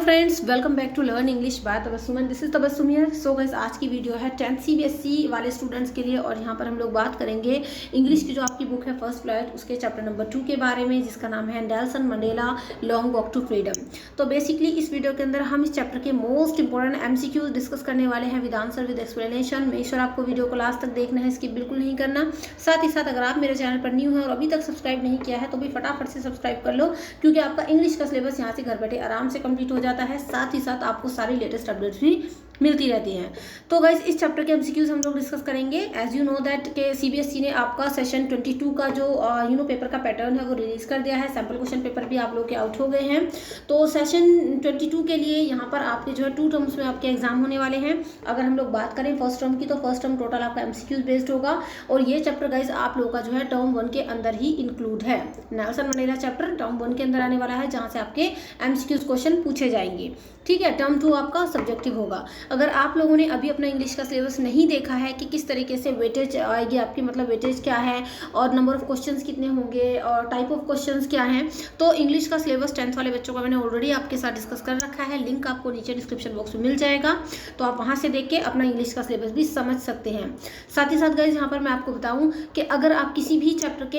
Friends, welcome back to learn English by Tabassum. This is Tabassum here. So guys, आज की video है 10th CBSE वाले students के लिए और यहाँ पर हम लोग बात करेंगे इंग्लिश की जो आपकी बुक है फर्स्ट फ्लाइट, उसके चैप्टर नंबर 2 के बारे में, जिसका नाम है Nelson Mandela long walk to freedom. तो बेसिकली इस वीडियो के अंदर हम इस चैप्टर के मोस्ट इंपॉर्टेंट एमसीक्यूज डिस्कस करने वाले हैं with answer with explanation. Make sure आपको वीडियो को लास्ट तक देखना है, स्किप बिल्कुल नहीं करना। साथ ही साथ अगर आप मेरे चैनल पर न्यू है और अभी तक सब्सक्राइब नहीं किया है तो भी फटाफट से सब्सक्राइब कर लो, क्योंकि आपका इंग्लिश का सिलेबस यहाँ से घर बैठे आराम से कंप्लीट हो जाता है। साथ ही साथ आपको सारी लेटेस्ट अपडेट्स भी मिलती रहती हैं। तो गाइस, इस चैप्टर के एमसीक्यूज हम लोग डिस्कस करेंगे। एज यू नो दैट के सीबीएसई ने आपका सेशन 22 का जो पेपर का पैटर्न है वो रिलीज कर दिया है। सैम्पल क्वेश्चन पेपर भी आप लोग के आउट हो गए हैं। तो सेशन 22 के लिए यहाँ पर आपके जो है 2 टर्म्स में आपके एग्जाम होने वाले हैं। अगर हम लोग बात करें फर्स्ट टर्म की, तो फर्स्ट टर्म टोटल आपका एमसीक्यूज बेस्ड होगा और ये चैप्टर गाइस आप लोगों का जो है टर्म 1 के अंदर ही इंक्लूड है। नेल्सन मंडेला चैप्टर टर्म 1 के अंदर आने वाला है, जहाँ से आपके एमसीक्यूज क्वेश्चन पूछे जाएंगे। ठीक है, टर्म 2 आपका सब्जेक्टिव होगा। अगर आप लोगों ने अभी अपना इंग्लिश का सिलेबस नहीं देखा है कि किस तरीके से वेटेज आएगी आपकी, मतलब वेटेज क्या है और नंबर ऑफ क्वेश्चंस कितने होंगे और टाइप ऑफ क्वेश्चंस क्या हैं, तो इंग्लिश का सिलेबस 10th वाले बच्चों का मैंने ऑलरेडी आपके साथ डिस्कस कर रखा है। लिंक आपको नीचे डिस्क्रिप्शन बॉक्स में मिल जाएगा, तो आप वहाँ से देख के अपना इंग्लिश का सिलेबस भी समझ सकते हैं। साथ ही साथ गाइस, यहाँ पर मैं आपको बताऊँ कि अगर आप किसी भी चैप्टर के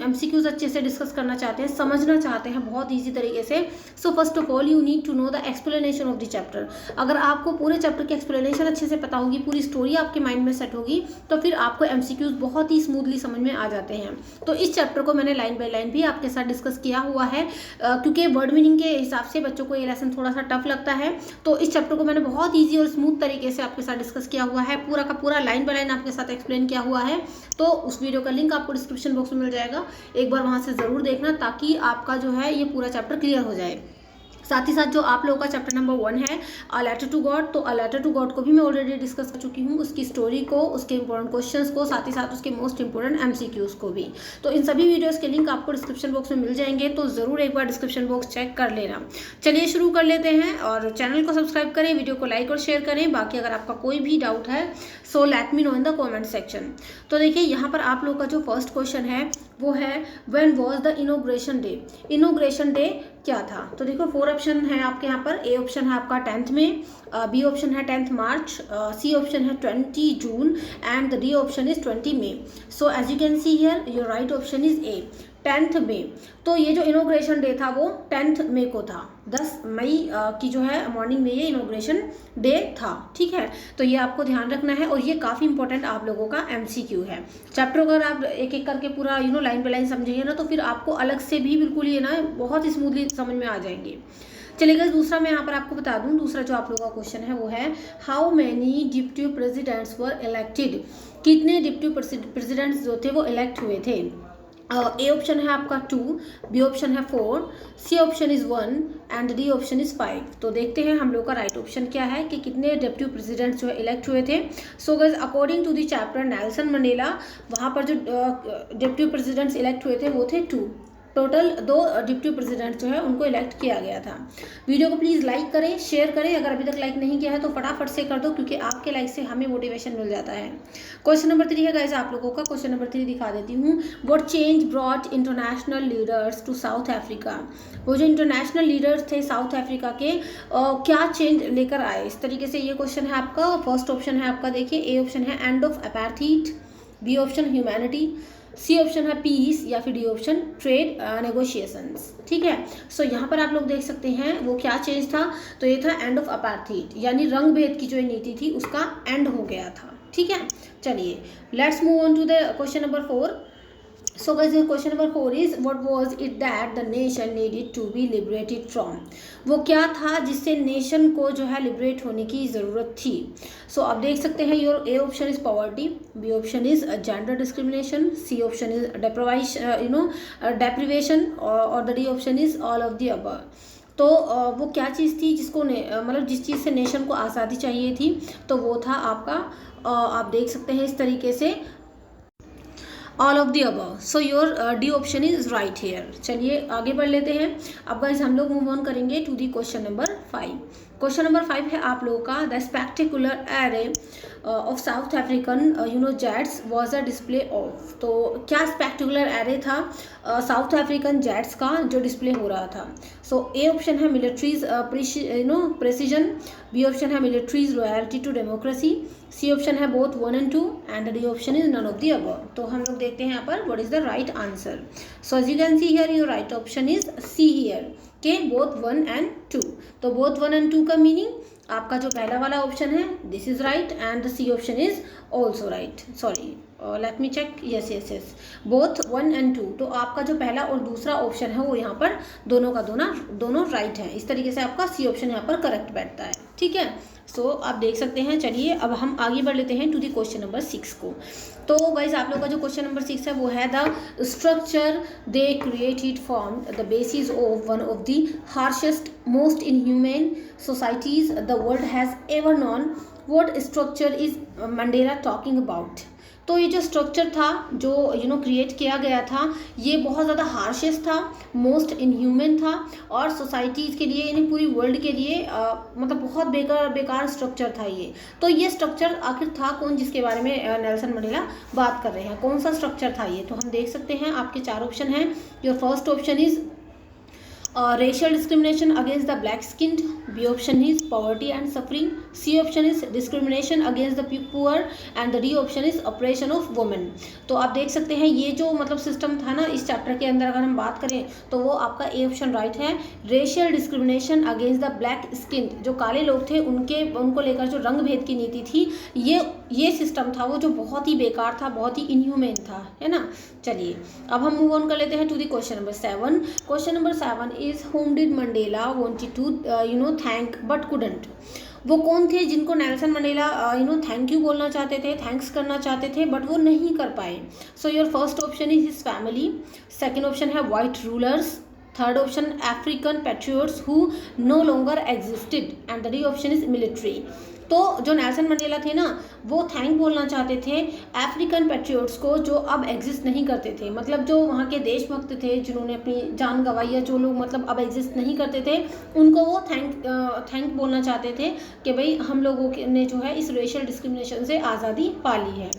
एमसीक्यूज अच्छे से डिस्कस करना चाहते हैं, समझना चाहते हैं बहुत ईजी तरीके से, so first of all you need to know the explanation of the chapter. अगर आपको पूरे चैप्टर की एक्सप्लेनेशन अच्छे से पता होगी, पूरी स्टोरी आपके माइंड में सेट होगी, तो फिर आपको एमसीक्यूज बहुत ही स्मूथली समझ में आ जाते हैं। तो इस चैप्टर को मैंने लाइन बाय लाइन भी आपके साथ डिस्कस किया हुआ है, क्योंकि वर्ड मीनिंग के हिसाब से बच्चों को ये लेसन थोड़ा सा टफ लगता है। तो इस चैप्टर को मैंने बहुत ईजी और स्मूथ तरीके से आपके साथ डिस्कस किया हुआ है, पूरा का पूरा लाइन बाय लाइन आपके साथ एक्सप्लेन किया हुआ है। तो उस वीडियो का लिंक आपको डिस्क्रिप्शन बॉक्स में मिल जाएगा, एक बार वहाँ से ज़रूर देखना, ताकि आपका जो है ये पूरा चैप्टर क्लियर हो जाए। साथ ही साथ जो आप लोगों का चैप्टर नंबर 1 है अ लेटर टू गॉड, तो अ लेटर टू गॉड को भी मैं ऑलरेडी डिस्कस कर चुकी हूँ, उसकी स्टोरी को, उसके इंपॉर्टेंट क्वेश्चंस को, साथ ही साथ उसके मोस्ट इंपॉर्टेंट एमसीक्यूज को भी। तो इन सभी वीडियोस के लिंक आपको डिस्क्रिप्शन बॉक्स में मिल जाएंगे, तो ज़रूर एक बार डिस्क्रिप्शन बॉक्स चेक कर लेना। चलिए शुरू कर लेते हैं और चैनल को सब्सक्राइब करें, वीडियो को लाइक और शेयर करें। बाकी अगर आपका कोई भी डाउट है so let me know in the comment section. तो देखिए, यहाँ पर आप लोग का जो फर्स्ट क्वेश्चन है वो है when was the inauguration day. Inauguration day क्या था? तो देखो 4 ऑप्शन है आपके यहाँ पर। ए ऑप्शन है आपका 10th में, बी ऑप्शन है 10th मार्च, सी ऑप्शन है 20 June and the D option is 20 May. So as you can see here your right option is A, 10th May. तो ये जो इनॉग्रेशन डे था वो 10th मई को था, 10 मई की जो है मॉर्निंग में ये इनॉग्रेशन डे था। ठीक है, तो ये आपको ध्यान रखना है और ये काफ़ी इंपॉर्टेंट आप लोगों का एमसीक्यू है। चैप्टर अगर आप एक एक करके पूरा लाइन बाय लाइन समझेंगे ना, तो फिर आपको अलग से भी बिल्कुल ये ना बहुत स्मूथली समझ में आ जाएंगे। चलिएगा, दूसरा मैं यहाँ पर आपको बता दूँ, दूसरा जो आप लोगों का क्वेश्चन है वो है how many deputy presidents were elected. कितने डिप्टी प्रेसिडेंट्स जो थे वो इलेक्ट हुए थे? ए ऑप्शन है आपका 2, बी ऑप्शन है 4, C option is 1 and D option is 5। तो देखते हैं हम लोग का राइट ऑप्शन क्या है कि कितने डिप्टी प्रेसिडेंट जो है इलेक्ट हुए थे। So guys, according to the chapter Nelson Mandela, वहाँ पर जो डिप्टी प्रेसिडेंट्स इलेक्ट हुए थे वो थे 2। टोटल 2 डिप्टी प्रेसिडेंट जो है उनको इलेक्ट किया गया था। वीडियो को प्लीज़ लाइक करें, शेयर करें। अगर अभी तक लाइक नहीं किया है तो फटाफट से कर दो, क्योंकि आपके लाइक से हमें मोटिवेशन मिल जाता है। क्वेश्चन नंबर 3 है गाइस आप लोगों का। क्वेश्चन नंबर 3 दिखा देती हूँ। What change brought international leaders to South Africa. वो जो इंटरनेशनल लीडर्स थे साउथ अफ्रीका के, क्या चेंज लेकर आए? इस तरीके से ये क्वेश्चन है आपका। फर्स्ट ऑप्शन है आपका, देखिए ए ऑप्शन है end of apartheid, B option humanity, C option है पीस या फिर डी ऑप्शन ट्रेड नेगोशिएशंस। ठीक है, सो यहाँ पर आप लोग देख सकते हैं वो क्या चेंज था। तो ये था एंड ऑफ अपार्थाइड, यानी रंग भेद की जो नीति थी उसका एंड हो गया था। ठीक है, चलिए let's move on to the question number 4। So guys, question number 4 is what was it that the nation needed to be liberated from। वो क्या था जिससे नेशन को जो है लिबरेट होने की ज़रूरत थी? सो आप देख सकते हैं your A option is poverty, B option is gender discrimination, C option is deprivation और the D option is all of the above. तो वो क्या चीज़ थी जिसको मतलब जिस चीज़ से नेशन को आज़ादी चाहिए थी, तो वो था आपका आप देख सकते हैं इस तरीके से all of the above. So your D option is right here. चलिए आगे बढ़ लेते हैं। अब गाइस हम लोग मूव ऑन करेंगे to the question number 5। Question number 5 है आप लोगों का the spectacular array of South African jets was a display of. तो क्या स्पेक्टेकुलर एरे था साउथ अफ्रीकन जेट्स का जो डिस्प्ले हो रहा था? सो ए ऑप्शन है मिलिट्रीज प्रेसिजन, बी ऑप्शन है military's loyalty to democracy, C option है both 1 and 2 and D option is none of the above. तो हम लोग देखते हैं यहाँ पर what is the right answer. So as you can see here your right option is C here के both 1 and 2। तो बोथ 1 and 2 का मीनिंग आपका जो पहला वाला ऑप्शन है this is right and the C option is also right. Sorry let me check, yes yes yes, both 1 and 2। तो आपका जो पहला और दूसरा ऑप्शन है वो यहाँ पर दोनों का दोनों राइट है। इस तरीके से आपका सी ऑप्शन यहाँ पर करेक्ट बैठता है, ठीक है। सो आप देख सकते हैं। चलिए अब हम आगे बढ़ लेते हैं टू द क्वेश्चन नंबर 6 को। तो गाइज आप लोग का जो क्वेश्चन नंबर 6 है वो है the structure they created form the basis of one of the harshest most inhuman societies the world has ever non. What structure is Mandela talking about? तो ये जो स्ट्रक्चर था जो क्रिएट किया गया था ये बहुत ज़्यादा हार्शेस्ट था, मोस्ट इनह्यूमन था और सोसाइटीज़ के लिए यानी पूरी वर्ल्ड के लिए मतलब बहुत बेकार स्ट्रक्चर था ये। तो ये स्ट्रक्चर आखिर था कौन जिसके बारे में नेल्सन मंडेला बात कर रहे हैं? कौन सा स्ट्रक्चर था ये? तो हम देख सकते हैं आपके 4 ऑप्शन हैं। Your first option is racial discrimination against the black skinned, B option is poverty and suffering, C option is discrimination against the poor and the D option is oppression of women। तो आप देख सकते हैं ये जो मतलब system था ना इस चैप्टर के अंदर अगर हम बात करें तो वो आपका ए ऑप्शन राइट है। Racial discrimination against the black skinned, जो काले लोग थे उनको लेकर जो रंग भेद की नीति थी ये सिस्टम था वो जो बहुत ही बेकार था, बहुत ही इनह्यूमन था, है ना। चलिए अब हम मूव ऑन कर लेते हैं to the question number 7। Question number 7 is whom did Mandela wanted to thank but couldn't। वो कौन थे जिनको नेल्सन मंडेला थैंक यू बोलना चाहते थे, थैंक्स करना चाहते थे बट वो नहीं कर पाए? So your first option is his family, second option है white rulers, third option African patriots who no longer existed and the D option is military. तो जो नेल्सन मंडेला थे ना वो थैंक बोलना चाहते थे अफ्रीकन पैट्रियोट्स को जो अब एग्जिस्ट नहीं करते थे, मतलब जो वहाँ के देशभक्त थे जिन्होंने अपनी जान गंवाई या जो लोग मतलब अब एग्जिस्ट नहीं करते थे उनको वो थैंक बोलना चाहते थे कि भाई हम लोगों ने जो है इस रेशियल डिस्क्रिमिनेशन से आज़ादी पा ली है।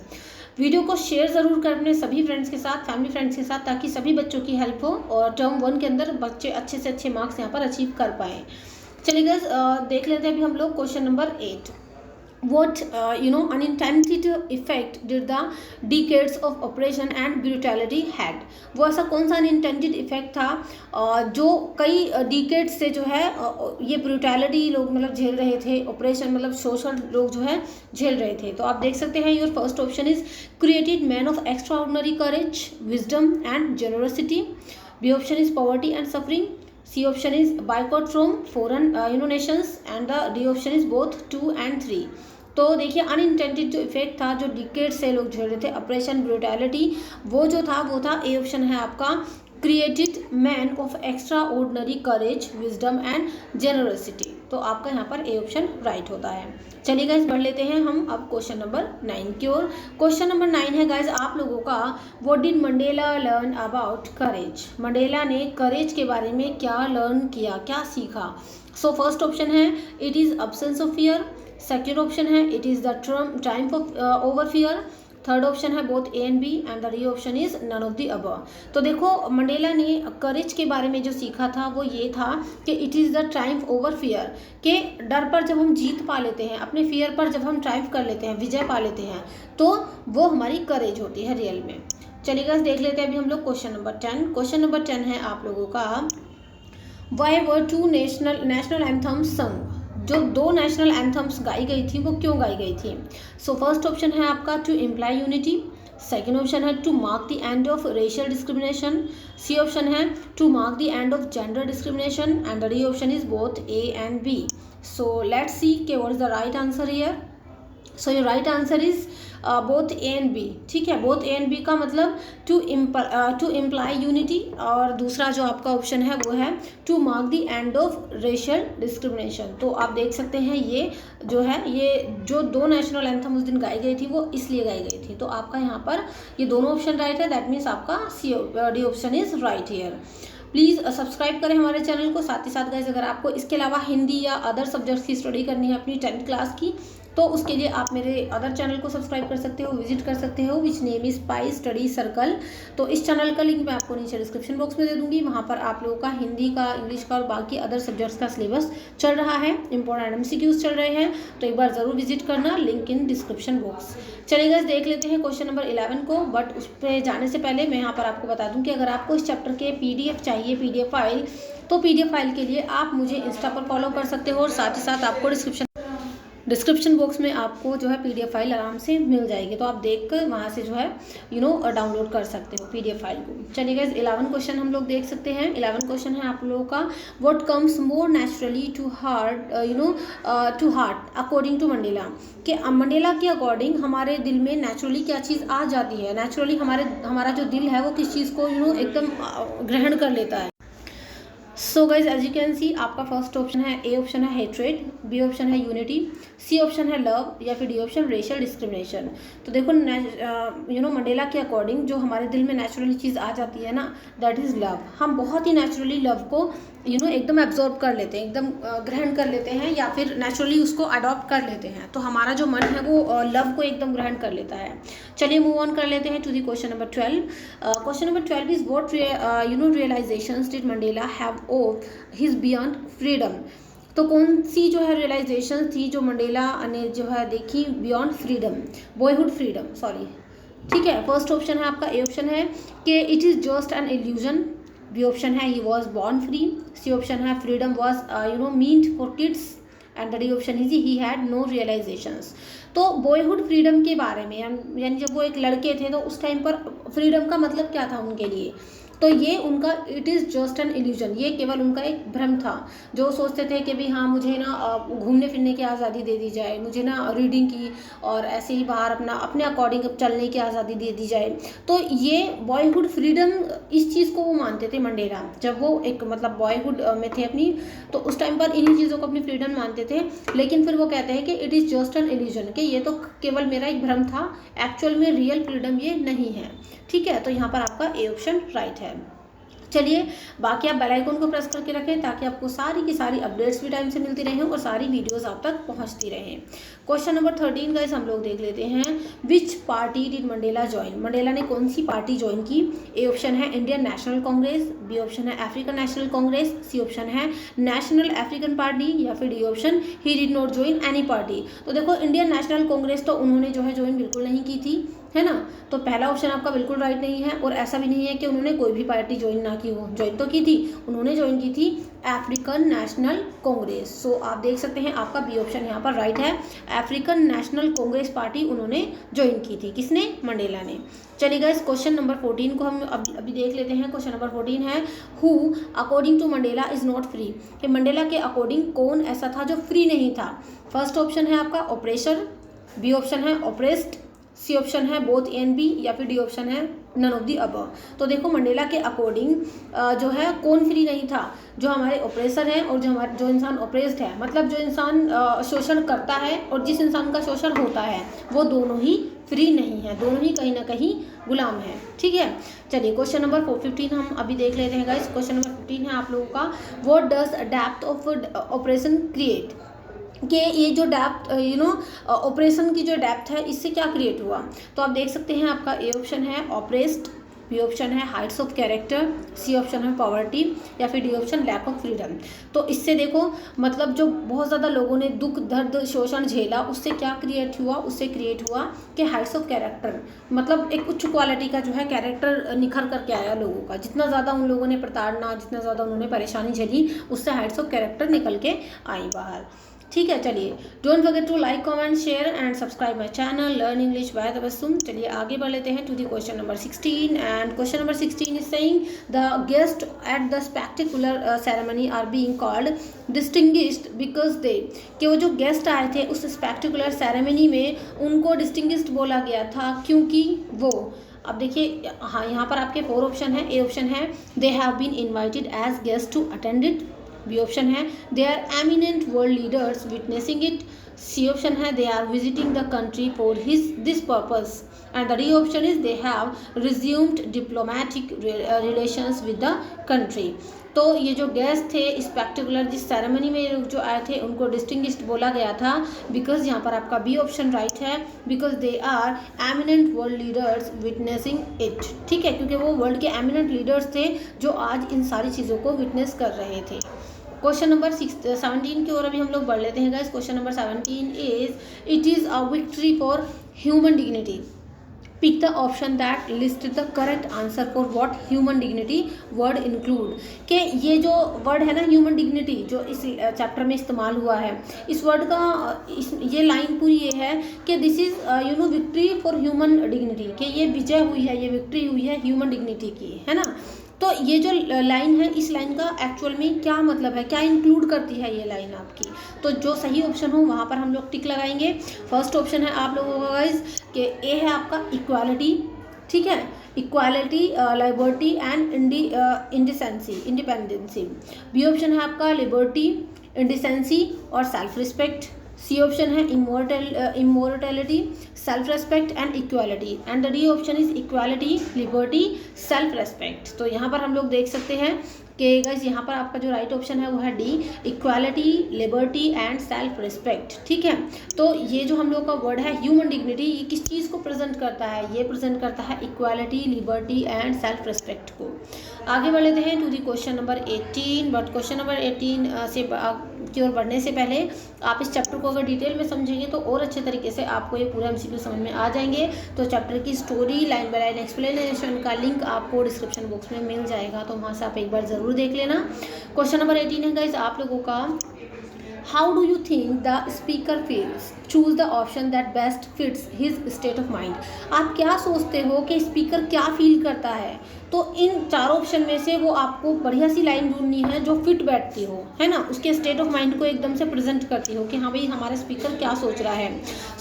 वीडियो को शेयर ज़रूर कर अपने सभी फ्रेंड्स के साथ, फैमिली फ्रेंड्स के साथ, ताकि सभी बच्चों की हेल्प हो और टर्म 1 के अंदर बच्चे अच्छे से अच्छे मार्क्स यहाँ पर अचीव कर पाएँ। चलिए गाइस देख लेते हैं अभी हम लोग question number 8। What unintended effect did the decades of oppression and brutality had? वो ऐसा कौन सा अनइंटेंडेड इफेक्ट था जो कई डिकेड्स से जो है ये ब्रूटैलिटी लोग मतलब झेल रहे थे, ऑपरेशन मतलब शोषण लोग जो है झेल रहे थे? तो आप देख सकते हैं your first option is created man of extraordinary courage, wisdom and generosity, B option is poverty and suffering, C option is boycott from foreign nations and the D option is both 2 and 3। तो देखिए unintended जो effect था जो decade से लोग झेल रहे थे ऑपरेशन ब्रूटैलिटी वो था ए ऑप्शन है आपका created man of extraordinary courage, wisdom and generosity. तो आपका यहाँ पर ए ऑप्शन राइट होता है। चलिए गाइज बढ़ लेते हैं हम अब क्वेश्चन नंबर 9 की ओर। क्वेश्चन नंबर 9 है गाइज आप लोगों का what did Mandela learn about courage. Mandela ने करेज के बारे में क्या लर्न किया, क्या सीखा? सो फर्स्ट ऑप्शन है it is absence of fear, second option है it is the triumph of over fear, third option है both A and B and the D option is none of the above. तो देखो Mandela ने करेज के बारे में जो सीखा था वो ये था कि it is the Triumph over fear, के डर पर जब हम जीत पा लेते हैं, अपने फियर पर जब हम ट्रायम्फ कर लेते हैं, विजय पा लेते हैं, तो वो हमारी करेज होती है रियल में। चलिए गाइस देख लेते हैं अभी हम लोग क्वेश्चन नंबर 10। क्वेश्चन नंबर 10 है आप लोगों का व्हाई वर 2 नेशनल एंथम्स संग। जो 2 नेशनल एंथम्स गाई गई थी वो क्यों गाई गई थी? सो फर्स्ट ऑप्शन है आपका to imply unity, second option है to mark the end of racial discrimination, C option है to mark the end of gender discrimination and the D option is both A and B. So let's see के what is the right answer here. So your right answer is both A and B. ठीक है, both A and B का मतलब to imply unity और दूसरा जो आपका option है वो है to mark the end of racial discrimination. तो आप देख सकते हैं ये जो 2 नेशनल एंथम उस दिन गाई गई थी वो इसलिए गाई गई थी। तो आपका यहाँ पर ये दोनों ऑप्शन राइट है, दैट मीन्स आपका D option is right here. Please subscribe करें हमारे चैनल को। साथ ही साथ गाइस अगर आपको इसके अलावा हिंदी या अदर सब्जेक्ट्स की स्टडी करनी है अपनी 10th क्लास की तो उसके लिए आप मेरे अदर चैनल को सब्सक्राइब कर सकते हो, विजिट कर सकते हो, which name is pi study circle. तो इस चैनल का लिंक मैं आपको नीचे डिस्क्रिप्शन बॉक्स में दे दूँगी। वहाँ पर आप लोगों का हिंदी का, इंग्लिश का और बाकी अदर सब्जेक्ट्स का सिलेबस चल रहा है, इंपॉर्टेंट MCQs चल रहे हैं, तो एक बार ज़रूर विजिट करना, लिंक इन डिस्क्रिप्शन बॉक्स। चलिए गाइस देख लेते हैं क्वेश्चन नंबर 11 को। बट उस पर जाने से पहले मैं यहाँ पर आपको बता दूँ कि अगर आपको इस चैप्टर के PDF चाहिए, PDF फाइल, तो PDF फाइल के लिए आप मुझे इंस्टा पर फॉलो कर सकते हो और साथ ही साथ आपको डिस्क्रिप्शन बॉक्स में आपको जो है PDF फाइल आराम से मिल जाएगी, तो आप देखकर वहाँ से जो है डाउनलोड कर सकते हो PDF फाइल को। चलिए गाइस 11 क्वेश्चन हम लोग देख सकते हैं। 11 क्वेश्चन है आप लोगों का, what comes more naturally to heart according to Mandela, कि मंडेला के अकॉर्डिंग हमारे दिल में नेचुरली क्या चीज़ आ जाती है, नेचुरली हमारा जो दिल है वो किस चीज़ को एकदम ग्रहण कर लेता है। So guys as you can see, आपका फर्स्ट ऑप्शन है, ए ऑप्शन है हेट्रेड, बी ऑप्शन है यूनिटी, सी ऑप्शन है लव, या फिर डी ऑप्शन रेशियल डिस्क्रिमिनेशन। तो देखो मंडेला के अकॉर्डिंग जो हमारे दिल में नेचुरली चीज़ आ जाती है ना, दैट इज़ लव। हम बहुत ही नेचुरली लव को एकदम एब्जॉर्ब कर लेते हैं, एकदम ग्रहण कर लेते हैं, या फिर नेचुरली उसको अडॉप्ट कर लेते हैं। तो हमारा जो मन है वो लव को एकदम ग्रहण कर लेता है। चलिए मूव ऑन कर लेते हैं to the question number 12। Question number 12 is what realisations did Mandela have of his beyond freedom. तो कौन सी जो है रियलाइजेशन थी जो मंडेला ने जो है देखी beyond freedom, boyhood freedom, sorry, ठीक है। फर्स्ट ऑप्शन है आपका, ए ऑप्शन है कि it is just an illusion, B option है he was born free, C option है freedom was meant for kids, and D option is he had no realisations. तो boyhood freedom के बारे में, यानी जब वो एक लड़के थे तो उस टाइम पर फ्रीडम का मतलब क्या था उनके लिए, तो ये उनका it is just an illusion, ये केवल उनका एक भ्रम था। जो सोचते थे कि भी हाँ मुझे ना घूमने फिरने की आज़ादी दे दी जाए, मुझे ना रीडिंग की और ऐसे ही बाहर अपने अकॉर्डिंग चलने की आज़ादी दे दी जाए। तो ये बॉयहुड फ्रीडम, इस चीज़ को वो मानते थे मंडेला, जब वो एक मतलब बॉयहुड में थे अपनी, तो उस टाइम पर इन्हीं चीज़ों को अपनी फ्रीडम मानते थे। लेकिन फिर वो कहते हैं कि it is just an illusion, कि ये तो केवल मेरा एक भ्रम था, एक्चुअल में रियल फ्रीडम ये नहीं है, ठीक है। तो यहाँ पर आपका ए ऑप्शन राइट है। चलिए बाकी आप बेल आइकन को प्रेस करके रखें ताकि आपको सारी की सारी अपडेट्स भी टाइम से मिलती रहें और सारी वीडियोस आप तक पहुंचती रहें। क्वेश्चन नंबर 13 गाइस हम लोग देख लेते हैं, which party did Mandela join, Mandela ने कौन सी पार्टी ज्वाइन की। ए ऑप्शन है Indian National Congress, B option है African National Congress, C option है नेशनल अफ्रीकन पार्टी, या फिर D option he did not join any party. तो देखो इंडियन नेशनल कांग्रेस तो उन्होंने जो है ज्वाइन बिल्कुल नहीं की थी, है ना। तो पहला ऑप्शन आपका बिल्कुल राइट नहीं है, और ऐसा भी नहीं है कि उन्होंने कोई भी पार्टी ज्वाइन ना की हो, ज्वाइन तो की थी, उन्होंने ज्वाइन की थी अफ्रीकन नेशनल कांग्रेस। सो आप देख सकते हैं आपका बी ऑप्शन यहाँ पर राइट है, अफ्रीकन नेशनल कांग्रेस पार्टी उन्होंने ज्वाइन की थी, किसने, मंडेला ने। चलिए गाइस क्वेश्चन नंबर 14 को हम अभी देख लेते हैं। क्वेश्चन नंबर 14 है, who according to Mandela is not free, कि मंडेला के अकॉर्डिंग कौन ऐसा था जो फ्री नहीं था। फर्स्ट ऑप्शन है आपका ऑपरेशन, बी ऑप्शन है ऑपरेस्ड, सी ऑप्शन है बोथ ए एंड बी, या फिर डी ऑप्शन है नन ऑफ दी अबव। तो देखो मंडेला के अकॉर्डिंग जो है कौन फ्री नहीं था, जो हमारे ऑपरेसर हैं और जो इंसान ऑपरेस्ड है, मतलब जो इंसान शोषण करता है और जिस इंसान का शोषण होता है, वो दोनों ही फ्री नहीं है, दोनों ही कहीं ना कहीं गुलाम है, ठीक है। चलिए क्वेश्चन नंबर 15 हम अभी देख लेते हैं गाइस। क्वेश्चन नंबर 15 है आप लोगों का, what does depth of operation create, कि ये जो डेप्थ ऑपरेशन की जो डेप्थ है इससे क्या क्रिएट हुआ। तो आप देख सकते हैं आपका ए ऑप्शन है ऑपरेस्ड, बी ऑप्शन है heights of character, C option है पॉवर्टी, या फिर D option lack of freedom. तो इससे देखो मतलब जो बहुत ज़्यादा लोगों ने दुख दर्द शोषण झेला, उससे क्या क्रिएट हुआ, उससे क्रिएट हुआ कि हाइट्स ऑफ कैरेक्टर, मतलब एक उच्च क्वालिटी का जो है कैरेक्टर निखर करके आया लोगों का। जितना ज़्यादा उन लोगों ने प्रताड़ना, जितना ज़्यादा उन्होंने परेशानी झेली, उससे हाइट्स ऑफ कैरेक्टर निकल के आई बाहर, ठीक है। चलिए don't forget to like, comment, share and subscribe my channel learn English by Tabassum. चलिए आगे बढ़ लेते हैं to the question number 16, and question number 16 is saying the guest at the spectacular ceremony are being called distinguished because they, कि वो जो guest आए थे उस स्पेक्टिकुलर सेरेमनी में उनको डिस्टिंग्विश्ड बोला गया था क्योंकि वो, अब देखिए हाँ यहाँ पर आपके 4 ऑप्शन है। ए ऑप्शन है they have been invited as guest to attend it, B option है they are eminent world leaders witnessing it, C option है they are visiting the country for this purpose, and the D option is they have resumed diplomatic relations with the country. तो ये जो guest थे इस particular जिस ceremony में जो आए थे उनको डिस्टिंग्विश्ड बोला गया था, बिकॉज यहाँ पर आपका बी ऑप्शन राइट है, because they are eminent world leaders witnessing it. ठीक है, क्योंकि वो वर्ल्ड के एमिनेंट लीडर्स थे जो आज इन सारी चीज़ों को विटनेस कर रहे थे। क्वेश्चन नंबर 17 की ओर अभी हम लोग बढ़ लेते हैं guys. Question number 17 is it is a victory for human dignity. Pick the option that list the correct answer for what human dignity word include. के ये जो वर्ड है ना ह्यूमन डिग्निटी जो इस चैप्टर में इस्तेमाल हुआ है, इस वर्ड का ये लाइन पूरी ये है कि this is victory for human dignity, कि ये विजय हुई है, ये विक्ट्री हुई है ह्यूमन डिग्निटी की, है ना। तो ये जो लाइन है इस लाइन का एक्चुअल में क्या मतलब है, क्या इंक्लूड करती है ये लाइन आपकी। तो जो सही ऑप्शन हो वहाँ पर हम लोग टिक लगाएंगे। फर्स्ट ऑप्शन है आप लोगों का गाइस कि ए है आपका इक्वालिटी। ठीक है, equality, liberty and independency. B option है आपका लिबर्टी, इंडिसेंसी और सेल्फ रिस्पेक्ट। सी ऑप्शन है immortality, self respect and equality. And the D option is equality, liberty, self respect. तो यहाँ पर हम लोग देख सकते हैं कि गाइस यहाँ पर आपका जो राइट ऑप्शन है वो है D, equality, liberty and self respect. ठीक है, तो ये जो हम लोग का वर्ड है ह्यूमन डिग्निटी, ये किस चीज़ को प्रेजेंट करता है, ये प्रेजेंट करता है equality, liberty and self respect को। आगे बढ़ लेते हैं to the question number 18। But question number 18 से की ओर बढ़ने से पहले आप इस चैप्टर को अगर डिटेल में समझेंगे तो और अच्छे तरीके से आपको ये पूरा एमसीक्यू समझ में आ जाएंगे। तो चैप्टर की story, line by line explanation का लिंक आपको डिस्क्रिप्शन बॉक्स में मिल जाएगा, तो वहाँ से आप एक बार ज़रूर देख लेना। क्वेश्चन नंबर 18 है गाइस आप लोगों का, how do you think the speaker feels, choose the option that best fits his state of mind. आप क्या सोचते हो कि स्पीकर क्या फील करता है, तो इन चारों ऑप्शन में से वो आपको बढ़िया सी लाइन ढूंढनी है जो फिट बैठती हो, है ना, उसके स्टेट ऑफ माइंड को एकदम से प्रेजेंट करती हो कि हाँ भाई हमारा स्पीकर क्या सोच रहा है।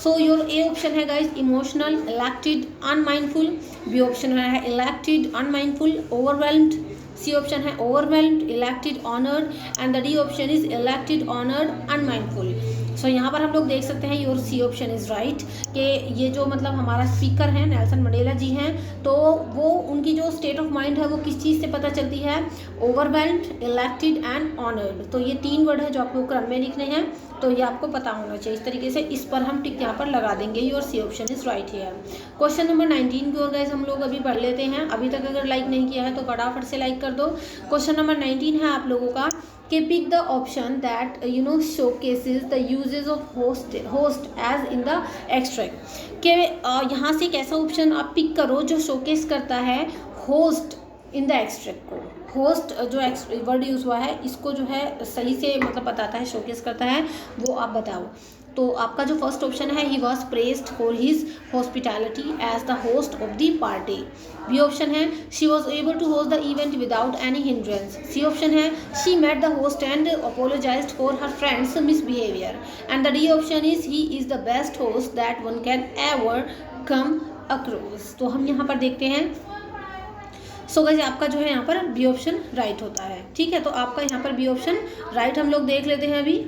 सो योर ए ऑप्शन है guys emotional, elected, unmindful. B option है elected, unmindful, overwhelmed. C option है overwhelmed, elected, honoured and the D option is elected, honoured, unmindful. So यहाँ पर हम लोग देख सकते हैं your C option is right कि ये जो मतलब हमारा स्पीकर है नेल्सन मंडेला जी हैं, तो वो उनकी जो स्टेट ऑफ माइंड है वो किस चीज़ से पता चलती है, ओवरवेल्म्ड, इलेक्टेड एंड ऑनर्ड। तो ये 3 वर्ड है जो आपको क्रम में लिखने हैं, तो ये आपको पता होना चाहिए। इस तरीके से इस पर हम टिक यहाँ पर लगा देंगे, your C option is right here. Question number 19 की ओर गाइस हम लोग अभी पढ़ लेते हैं। अभी तक अगर लाइक नहीं किया है तो फटाफट से लाइक कर दो। क्वेश्चन नंबर 19 है आप लोगों का कि pick the option that showcases the uses of host as in the extract. कि यहाँ से एक ऐसा ऑप्शन आप पिक करो जो शोकेस करता है होस्ट इन द एक्सट्रैक्ट को। होस्ट जो वर्ड यूज़ हुआ है इसको जो है सही से मतलब बताता है, शोकेस करता है, वो आप बताओ। तो आपका जो फर्स्ट ऑप्शन है, he was praised for his hospitality as the host of the party. B option है, she was able to host the event without any hindrance. C option है, she met the host and apologised for her friends misbehaviour. And the D option is, he is the best host that one can ever come across. तो हम यहाँ पर देखते हैं, so guys आपका जो है यहाँ पर बी ऑप्शन राइट होता है। ठीक है, तो आपका यहाँ पर बी ऑप्शन राइट हम लोग देख लेते हैं अभी।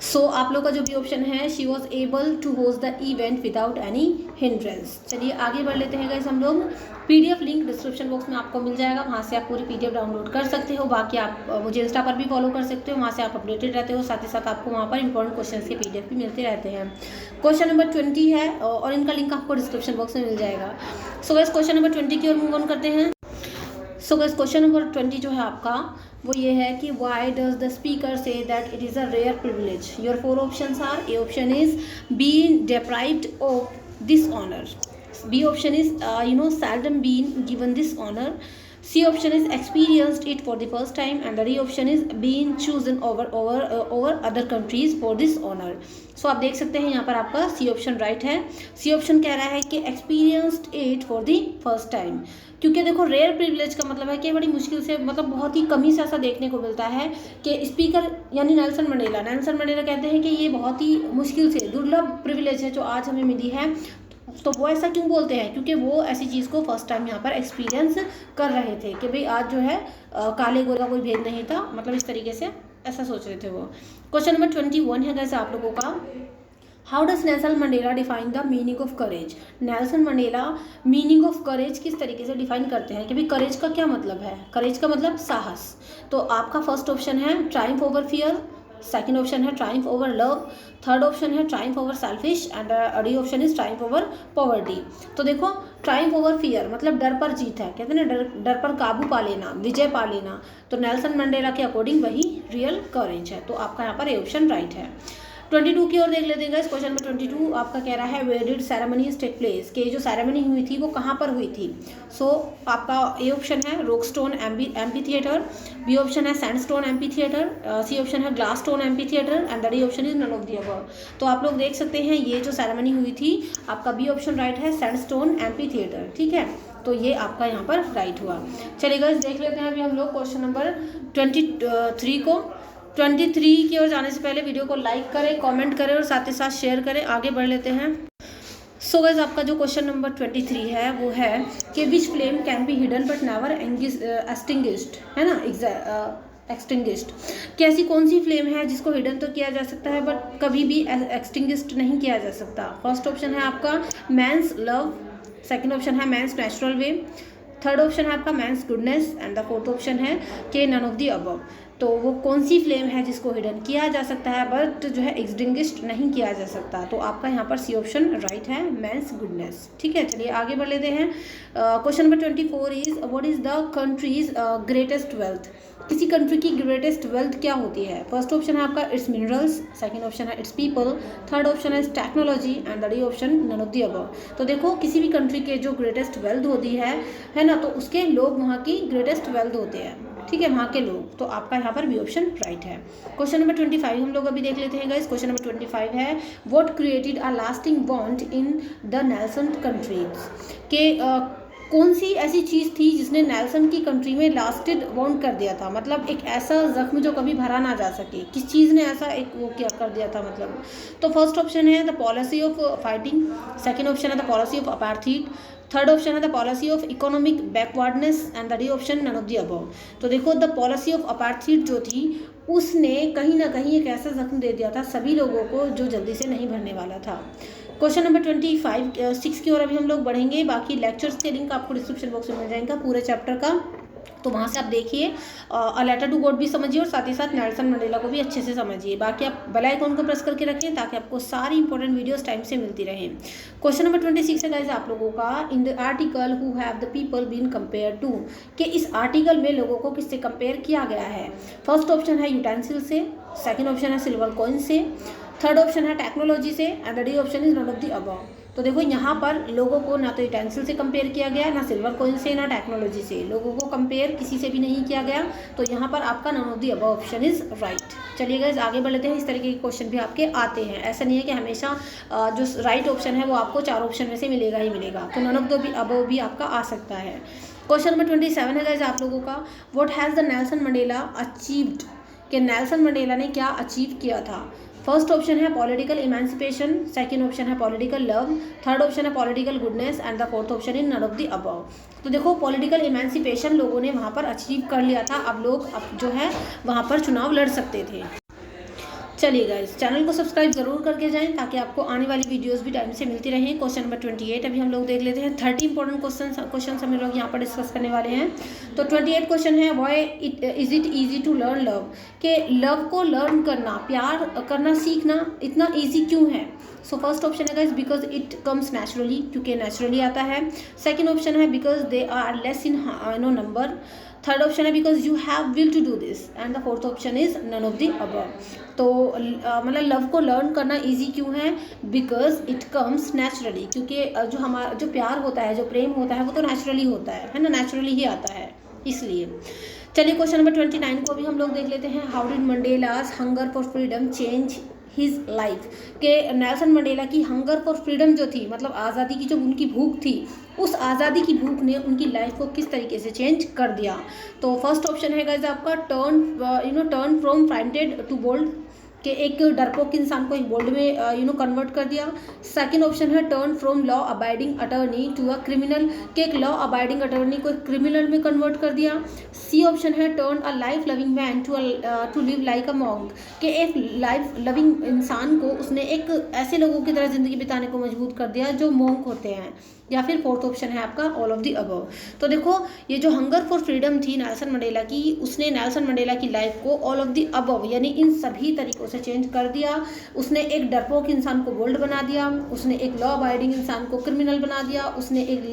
सो आप लोग का जो भी ऑप्शन है, she was able to host the event without any hindrance. चलिए आगे बढ़ लेते हैं गाइस हम लोग। पीडीएफ लिंक डिस्क्रिप्शन बॉक्स में आपको मिल जाएगा, वहाँ से आप पूरी पीडीएफ डाउनलोड कर सकते हो। बाकी आप मुझे इंस्टा पर भी फॉलो कर सकते हो, वहाँ से आप अपडेटेड रहते हो। साथ ही साथ आपको वहाँ पर इंपॉर्टेंट क्वेश्चन के पीडीएफ भी मिलते रहते हैं। क्वेश्चन नंबर 20 है और इनका लिंक आपको डिस्क्रिप्शन बॉक्स में मिल जाएगा। सो गाइस क्वेश्चन नंबर 20 की ओर मूव ऑन करते हैं। सो गाइस क्वेश्चन नंबर 20 जो है आपका वो ये है कि why does the speaker say that it is a rare privilege. Your 4 options are, A option is being deprived of this honour, B option is seldom being given this honor, C option is experienced it for the first time and the D option is being chosen over other countries for this honor। सो आप देख सकते हैं यहाँ पर आपका सी option right है। C option कह रहा है कि experienced it for the first time, क्योंकि देखो रेयर प्रिविलेज का मतलब है कि बड़ी मुश्किल से मतलब बहुत ही कमी से ऐसा देखने को मिलता है कि स्पीकर यानी नेल्सन मंडेला कहते हैं कि ये बहुत ही मुश्किल से दुर्लभ प्रिविलेज है जो आज हमें मिली है। तो वो ऐसा क्यों बोलते हैं, क्योंकि वो ऐसी चीज़ को फर्स्ट टाइम यहाँ पर एक्सपीरियंस कर रहे थे कि भाई आज जो है काले गोरे का कोई भेद नहीं था, मतलब इस तरीके से ऐसा सोच रहे थे वो। क्वेश्चन नंबर 21 है गाइस आप लोगों का, how does Nelson Mandela define the meaning of courage? Nelson Mandela meaning of courage किस तरीके से डिफाइन करते हैं कि भाई करेज का क्या मतलब है? करेज का मतलब साहस। तो आपका फर्स्ट ऑप्शन है triumph over fear, second option है triumph over love, third option है triumph over selfish and D option is triumph over poverty. तो देखो ट्रायम्फ ओवर फियर मतलब डर पर जीत है, कहते हैं ना डर पर काबू पा लेना, विजय पा लेना। तो नेल्सन मंडेला के अकॉर्डिंग वही रियल करेज है। तो आपका यहाँ पर ए ऑप्शन राइट है। 22 की ओर देख लेते हैं। क्वेश्चन नंबर 22 आपका कह रहा है where did ceremonies take place, कि जो सेरेमनी हुई थी वो कहाँ पर हुई थी? सो आपका ए ऑप्शन है rock stone amphitheatre, B option है sandstone amphitheatre, C option है glass stone amphitheatre and D option is none of the above. तो आप लोग देख सकते हैं ये जो सेरेमनी हुई थी आपका बी ऑप्शन राइट है, सैंडस्टोन एम्पी थिएटर। ठीक है, तो ये आपका यहाँ पर राइट हुआ। चलिए गाइस देख लेते हैं अभी हम लोग क्वेश्चन नंबर 23 को। 23 की ओर जाने से पहले वीडियो को लाइक करें, कमेंट करें और साथ ही साथ शेयर करें। आगे बढ़ लेते हैं। सो गाइस आपका जो क्वेश्चन नंबर 23 है वो है कि which flame can be hidden but never extinguished, है ना, एक्सटिंग्विश्ड। कि ऐसी कौन सी फ्लेम है जिसको हिडन तो किया जा सकता है बट कभी भी एक्सटिंग्विश्ड नहीं किया जा सकता? फर्स्ट ऑप्शन है आपका मैंस लव, सेकेंड ऑप्शन है man's natural way, third option है आपका man's goodness and the fourth option है कि नन ऑफ द अबव। तो वो कौन सी फ्लेम है जिसको हिडन किया जा सकता है बट जो है एक्सटिंग्विश्ड नहीं किया जा सकता? तो आपका यहाँ पर सी ऑप्शन राइट है, मैंस गुडनेस। ठीक है, चलिए आगे बढ़ लेते हैं। Question number 24 is what is the country's greatest wealth? किसी कंट्री की ग्रेटेस्ट वेल्थ क्या होती है? फर्स्ट ऑप्शन है आपका इट्स मिनरल्स, सेकंड ऑप्शन है इट्स पीपल, थर्ड ऑप्शन है technology and D option none of the above. तो देखो किसी भी कंट्री के जो ग्रेटेस्ट वेल्थ होती है ना, तो उसके लोग वहाँ की ग्रेटेस्ट वेल्थ होते हैं। ठीक है, वहाँ के लोग। तो आपका यहाँ पर बी ऑप्शन राइट है। क्वेश्चन नंबर 25 हम लोग अभी देख लेते हैं गाइस। क्वेश्चन नंबर 25 है what created a lasting bond in the Nelson countries? के कौन सी ऐसी चीज़ थी जिसने नेल्सन की कंट्री में लास्टेड बॉन्ड कर दिया था? मतलब एक ऐसा जख्म जो कभी भरा ना जा सके, किस चीज़ ने ऐसा एक वो क्या कर दिया था मतलब? तो फर्स्ट ऑप्शन है the policy of fighting, second option है the policy of apartheid, third option है the policy of economic backwardness and the option none of the above. तो देखो द पॉलिसी ऑफ अपार्थीड जो थी उसने कहीं ना कहीं एक ऐसा जख्म दे दिया था सभी लोगों को जो जल्दी से नहीं भरने वाला था। क्वेश्चन नंबर 25 की ओर अभी हम लोग बढ़ेंगे। बाकी लेक्चर्स के लिंक आपको डिस्क्रिप्शन बॉक्स में मिल जाएगा पूरे चैप्टर का, तो वहाँ से आप देखिए। अ लेटर टू गॉड भी समझिए और साथ ही साथ नेल्सन मंडेला को भी अच्छे से समझिए। बाकी आप बेल आइकॉन को प्रेस करके रखें ताकि आपको सारी इंपॉर्टेंट वीडियोस टाइम से मिलती रहें। क्वेश्चन नंबर 26 है गाइस आप लोगों का in the article who have the people been compare to, कि इस आर्टिकल में लोगों को किससे कंपेयर किया गया है? फर्स्ट ऑप्शन है यूटेंसिल से, सेकेंड ऑप्शन है सिल्वर कॉइन से, थर्ड ऑप्शन है टेक्नोलॉजी से and D option is none of the above. तो देखो यहाँ पर लोगों को ना तो यूटेंसिल से कंपेयर किया गया, ना सिल्वर कॉइन से, ना टेक्नोलॉजी से, लोगों को कंपेयर किसी से भी नहीं किया गया। तो यहाँ पर आपका none of the above option is right. चलिए गाइस आगे बढ़ लेते हैं। इस तरीके के क्वेश्चन भी आपके आते हैं, ऐसा नहीं है कि हमेशा जो राइट ऑप्शन है वो आपको 4 ऑप्शन में से मिलेगा ही मिलेगा। तो नन ऑफ द अबव भी आपका आ सकता है। क्वेश्चन नंबर 27 है गाइस आप लोगों का what has the Nelson Mandela achieved, कि नेल्सन मंडेला ने क्या अचीव किया था? फर्स्ट ऑप्शन है पॉलिटिकल इमेंसिपेशन, सेकंड ऑप्शन है पॉलिटिकल लव, थर्ड ऑप्शन है political goodness and the fourth option in none of the above. तो देखो पॉलिटिकल इमेंसिपेशन लोगों ने वहाँ पर अचीव कर लिया था, अब लोग अब जो है वहाँ पर चुनाव लड़ सकते थे। चलिए गाइस चैनल को सब्सक्राइब जरूर करके जाएं ताकि आपको आने वाली वीडियोस भी टाइम से मिलती रहें। क्वेश्चन नंबर 28 अभी हम लोग देख लेते हैं। 30 इंपॉर्टेंट क्वेश्चन हम लोग यहाँ पर डिस्कस करने वाले हैं। तो 28 क्वेश्चन है why is it easy to learn love, कि लव को लर्न करना, प्यार करना सीखना इतना ईजी क्यों है? सो फर्स्ट ऑप्शन है guys because it comes naturally, क्योंकि नेचुरली आता है। सेकेंड ऑप्शन है because they are less in number. Third option है because you have will to do this and the fourth option is none of the above. तो मतलब love को learn करना easy क्यों है? बिकॉज इट कम्स नेचुरली, क्योंकि जो हमारा जो प्यार होता है, जो प्रेम होता है वो तो नेचुरली होता है ना, नेचुरली ही आता है इसलिए। चलिए क्वेश्चन नंबर 29 को भी हम लोग देख लेते हैं। How did Mandela's hunger for freedom change his life, के नेल्सन मंडेला की हंगर फॉर फ्रीडम जो थी, मतलब आज़ादी की जो उनकी भूख थी, उस आज़ादी की भूख ने उनकी लाइफ को किस तरीके से चेंज कर दिया? तो फर्स्ट ऑप्शन है गाइस आपका turn from frightened to bold, कि एक डरपोक इंसान को एक बोल्ड में कन्वर्ट कर दिया। सेकंड ऑप्शन है turn from law abiding attorney to a criminal, कि एक लॉ अबाइडिंग अटर्नी को एक क्रिमिनल में कन्वर्ट कर दिया। सी ऑप्शन है turn a life loving man to live like a monk, कि एक लाइफ लविंग इंसान को उसने एक ऐसे लोगों की तरह ज़िंदगी बिताने को मजबूर कर दिया जो मॉन्क होते हैं। या फिर फोर्थ ऑप्शन है आपका ऑल ऑफ द अबव। तो देखो ये जो हंगर फॉर फ्रीडम थी नेल्सन मंडेला की, उसने नेल्सन मंडेला की लाइफ को ऑल ऑफ द अबव यानी इन सभी तरीकों से चेंज कर दिया। उसने एक डरपोक इंसान को बोल्ड बना दिया, उसने एक लॉ अबाइडिंग इंसान को क्रिमिनल बना दिया, उसने एक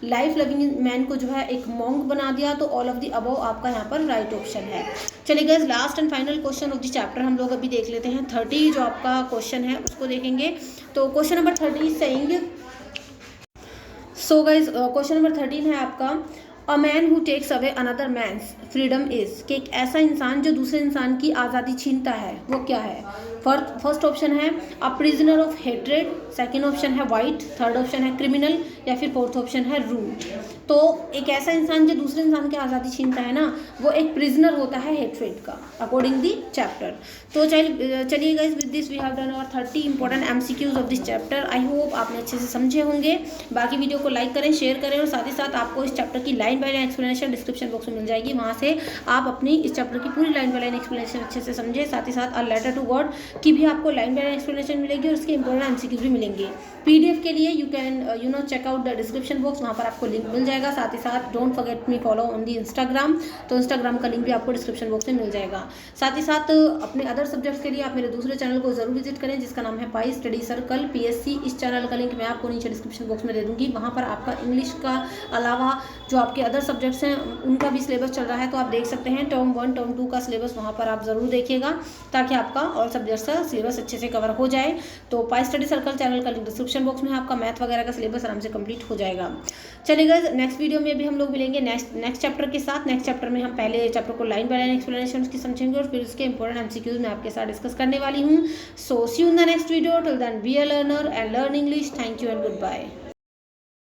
लाइफ लविंग मैन को जो है एक मॉन्क बना दिया। तो ऑल ऑफ द अबव आपका यहाँ पर राइट ऑप्शन है। चलिए guys last and final question of the chapter हम लोग अभी देख लेते हैं। 30 जो आपका क्वेश्चन है उसको देखेंगे। तो question number 30 saying, so guys question number 13 है आपका, a man who takes away another man's freedom is, कि एक ऐसा इंसान जो दूसरे इंसान की आज़ादी छीनता है वो क्या है। फर्स्ट ऑप्शन है a prisoner of hatred, second option है वाइट, थर्ड ऑप्शन है क्रिमिनल, या फिर फोर्थ ऑप्शन है रूट। तो एक ऐसा इंसान जो दूसरे इंसान की आज़ादी छीनता है ना, वो एक प्रिजनर होता है हेट्रेड का अकॉर्डिंग दी चैप्टर। तो चलिए guys with this we have done our 30 important MCQs of this chapter. I hope आपने अच्छे से समझे होंगे। बाकी वीडियो को लाइक करें, शेयर करें, और साथ ही साथ आपको इस चैप्टर की line by line explanation description box में मिल जाएगी। वहाँ से आप अपनी इस चैप्टर की पूरी लाइन बाय लाइन एक्सप्लेनेशन अच्छे से समझे। साथ ही साथ अ लेटर टू गॉड की भी आपको लाइन बाय लाइन एक्सप्लेनेशन मिलेगी और उसके इंपॉर्टेंट एमसीक्यूज भी मिलेंगे। पीडीएफ के लिए you can check out the description box, वहाँ पर आपको लिंक मिल जाएगा। साथ ही साथ don't forget me follow on the Instagram, तो इंस्टाग्राम का लिंक भी आपको डिस्क्रिप्शन बॉक्स में मिल जाएगा। साथ ही साथ अपने अदर सब्जेक्ट्स के लिए आप मेरे दूसरे चैनल को जरूर विजिट करें जिसका नाम है पाई स्टडी सर्कल पीएससी। इस चैनल का लिंक मैं आपको नीचे डिस्क्रिप्शन बॉक्स में दे दूंगी। वहाँ पर आपका इंग्लिश का अलावा जो आपके अदर सब्जेक्ट्स हैं उनका भी सिलेबस चल रहा है, तो आप देख सकते हैं टर्म 1 टर्म 2 का सिलेबस वहाँ पर आप ज़रूर देखिएगा ताकि आपका ऑल सब्जेक्ट्स का सिलेबस अच्छे से कवर हो जाए। तो पाई स्टडी सर्कल चैनल का लिंक डिस्क्रिप्शन बॉक्स में, आपका मैथ वगैरह का सिलेबस आराम से कंप्लीट हो जाएगा। चलिए गाइस नेक्स्ट वीडियो में भी हम लोग मिलेंगे नेक्स्ट चैप्टर के साथ। नेक्स्ट चैप्टर में हम पहले चैप्टर को लाइन बाय लाइन एक्सप्लेनेशन की समझेंगे और फिर उसके इंपॉर्टेंट एमसीक्यूज मैं आपके साथ डिस्कस करने वाली हूँ। So see you in the next video, till then be a learner and learn English. Thank you and good bye.